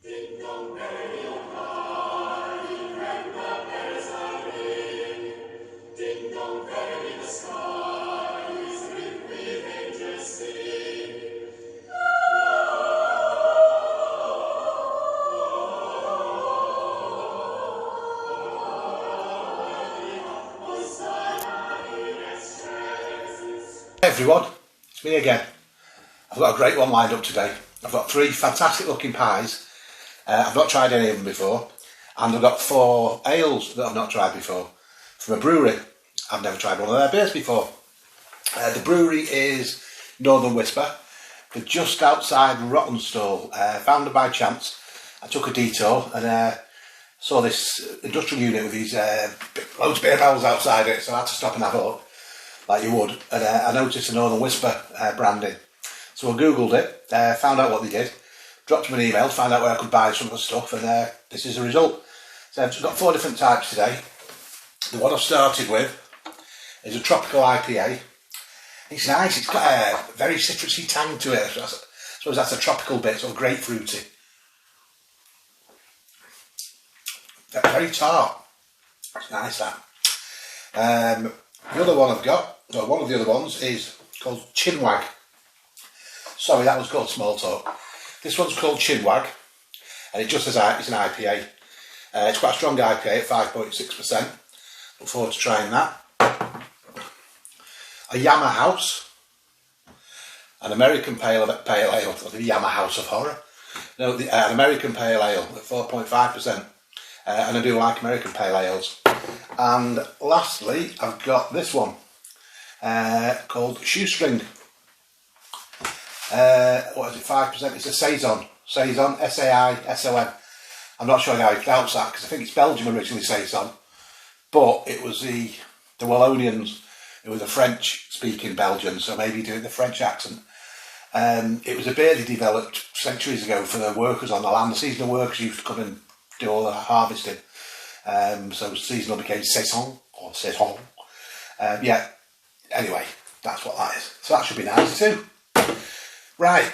Ding dong, merry on high, and the bells are ring. Ding dong, merry the sky is ringed with angels sing. Hey everyone, it's me again. I've got a great one lined up today. I've got 3 fantastic looking pies. I've not tried any of them before, and I've got 4 ales that I've not tried before from a brewery. I've never tried one of their beers before. The brewery is Northern Whisper. They're just outside Rottenstall. Found them by chance. I took a detour and saw this industrial unit with these loads of beer barrels outside it, so I had to stop and have a look, like you would, and I noticed the Northern Whisper branding. So I googled it, found out what they did, dropped them an email, found out where I could buy some of the stuff, and this is the result. So I've got 4 different types today. The one I've started with is a tropical IPA. It's nice, it's got a very citrusy tang to it. I suppose that's a tropical bit, sort of grapefruity. Very tart. It's nice, that. The other one I've got, or one of the other ones, is called Chinwag. Sorry, that was called Small Talk. This one's called Chinwag, and it just says it's an IPA. It's quite a strong IPA at 5.6%. Look forward to trying that. A Yama House, an American Pale Ale, or the Yama House of Horror. No, an American Pale Ale at 4.5%. And I do like American Pale Ales. And lastly, I've got this one called Shoestring. What is it? 5%. It's a Saison. Saison. S-A-I-S-O-N. I'm not sure how you pronounce that because I think it's Belgium originally, Saison. But it was the Wallonians. It was a French-speaking Belgian, so maybe doing the French accent. It was a beer they developed centuries ago for the workers on the land. The seasonal workers used to come and do all the harvesting. So seasonal became Saison, or Saison. Yeah, anyway, that's what that is. So that should be nice too. Right,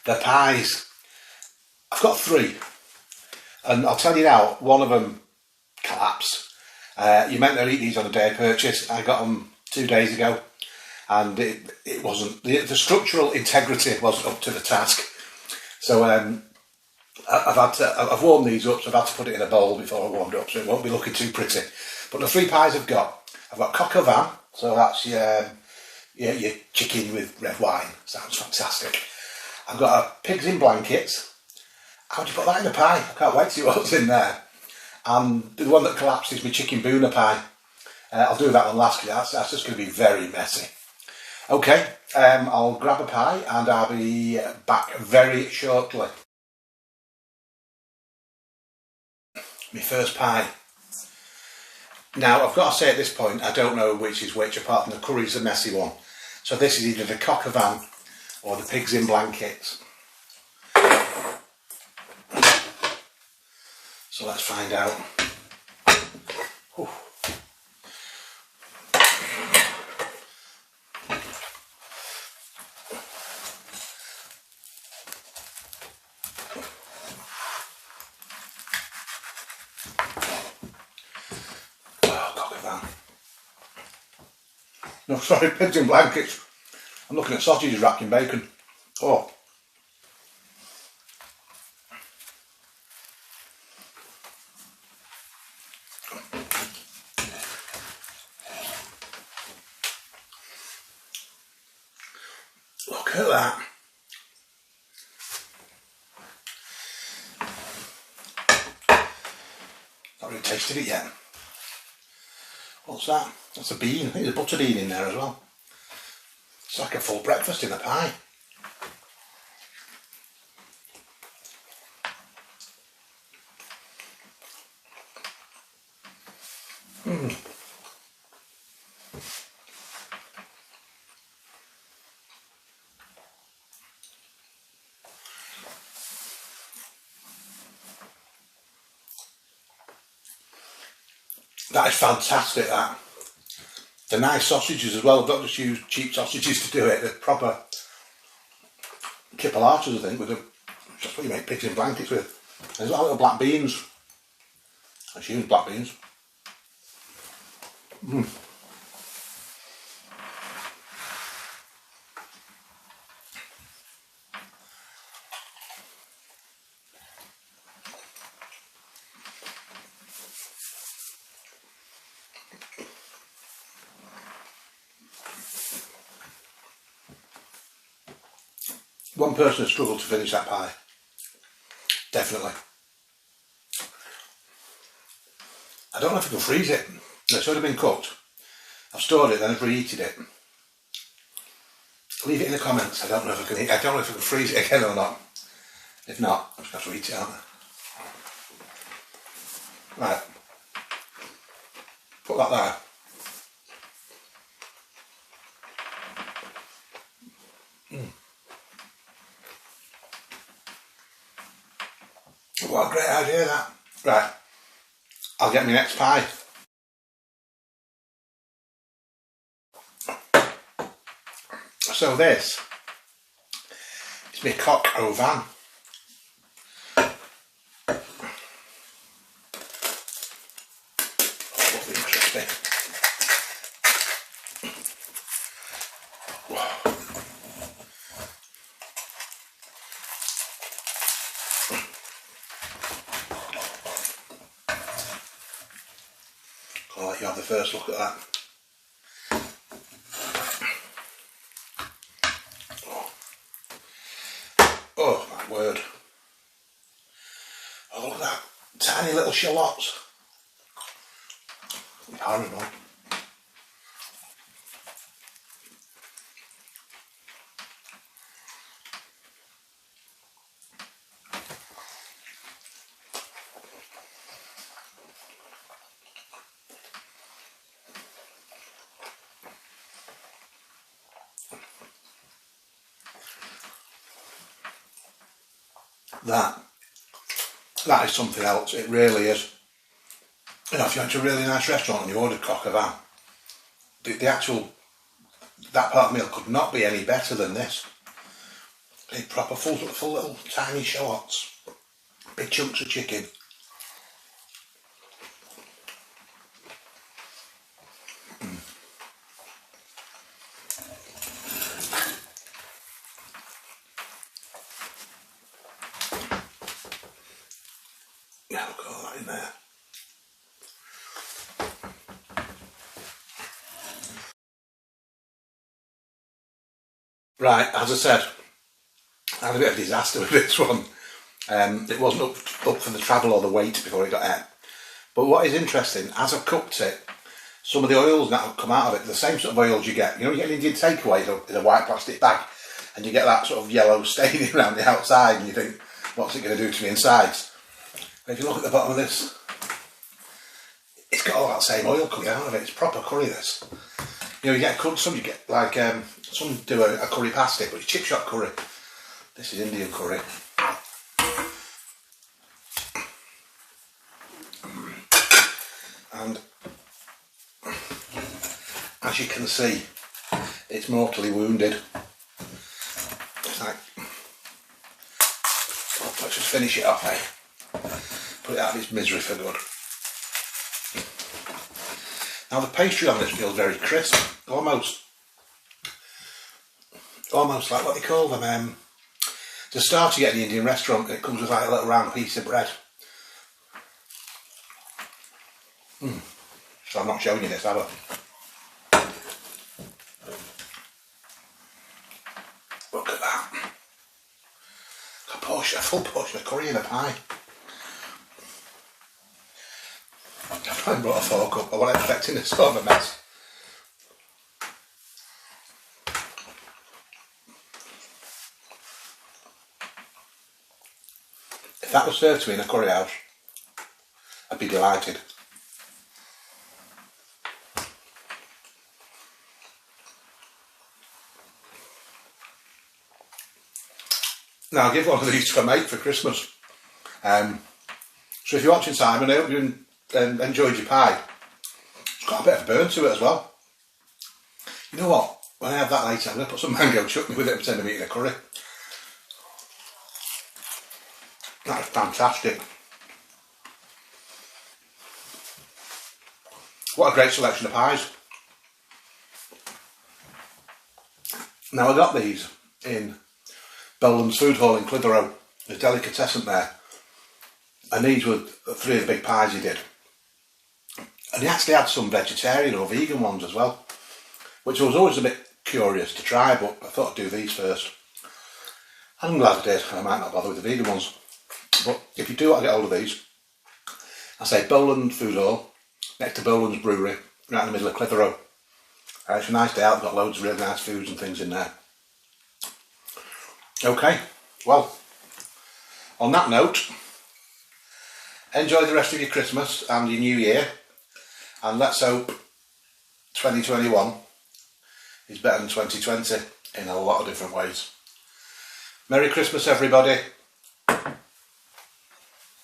the pies. I've got 3. And I'll tell you now, one of them collapsed. You meant to eat these on a day of purchase. I got them 2 days ago. And it wasn't, the structural integrity wasn't up to the task. So I've warmed these up, so I've had to put it in a bowl before I warmed it up, so it won't be looking too pretty. But the 3 pies I've got coq au vin, so that's your chicken with red wine. Sounds fantastic. I've got a pigs in blankets. How do you put that in a pie? I can't wait to see what's in there. And the one that collapsed is my chicken boona pie. I'll do that one last because that's just going to be very messy. Okay, I'll grab a pie and I'll be back very shortly. My first pie. Now, I've got to say at this point, I don't know which is which, apart from the curry's the messy one. So this is either the coq au vin or the pigs in blankets. So let's find out. Whew. No, sorry, pigs in blankets. I'm looking at sausages wrapped in bacon. Oh. Look at that. Not really tasted it yet. What's that? That's a bean. I think there's a butter bean in there as well. It's like a full breakfast in a pie. That is fantastic, that. They're nice sausages as well. I've not just used cheap sausages to do it. They're proper chipolatas, I think, with the, that's what you make pigs in blankets with. There's like little black beans. I should use black beans. One person has struggled to finish that pie. Definitely. I don't know if I can freeze it. It's already been cooked. I've stored it, then I've reheated it. Leave it in the comments. I don't know if I can eat. I don't know if I can freeze it again or not. If not, I'm just going to have to eat it, aren't I? Right. Put that there. What a great idea that. Right. I'll get my next pie. So this is my coq au vin. Lovely and crispy. I'll let you have the first look at that. Oh my word. Oh, look at that. Tiny little shallots. Horrible. That is something else. It really is. You know, if you went to a really nice restaurant and you ordered coq au vin, the actual, that part of the meal could not be any better than this. Big proper full little tiny shallots, big chunks of chicken. Yeah, look at all that in there. Right, as I said, I had a bit of a disaster with this one. It wasn't up for the travel or the wait before it got out. But what is interesting, as I've cooked it, some of the oils that have come out of it, the same sort of oils you get. You know, you get an Indian takeaway in a white plastic bag, and you get that sort of yellow staining around the outside, and you think, what's it going to do to me insides? But if you look at the bottom of this, it's got all that same oil coming out of it. It's proper curry, this. You know, you get some, you get like some do a curry past it, but it's chip shop curry. This is Indian curry. And as you can see, it's mortally wounded. It's like, well, let's just finish it off, eh? Put it out of its misery for good. Now the pastry on this feels very crisp, almost like what they call them. The starter you get in the Indian restaurant, it comes with like a little round piece of bread. So I'm not showing you this, have I? Look at that. A full portion of curry in a pie. I brought a fork up. I wasn't expecting this sort of a mess. If that was served to me in a curry house, I'd be delighted. Now I'll give one of these to a mate for Christmas. So if you're watching, Simon, I hope you enjoyed your pie. It's got a bit of burn to it as well. You know what? When I have that later, I'm going to put some mango chutney with it and pretend I'm eating a curry. That's fantastic. What a great selection of pies. Now I got these in Boland's Food Hall in Clitheroe. There's a delicatessen there. And these were 3 of the big pies he did. And he actually had some vegetarian or vegan ones as well, which I was always a bit curious to try, but I thought I'd do these first. I'm glad I did. I might not bother with the vegan ones. But if you do want to get hold of these, I say Boland Food Hall, next to Boland's Brewery, right in the middle of Clitheroe. It's a nice day out, got loads of really nice foods and things in there. Okay, well, on that note, enjoy the rest of your Christmas and your New Year, and let's hope 2021 is better than 2020 in a lot of different ways. Merry Christmas everybody.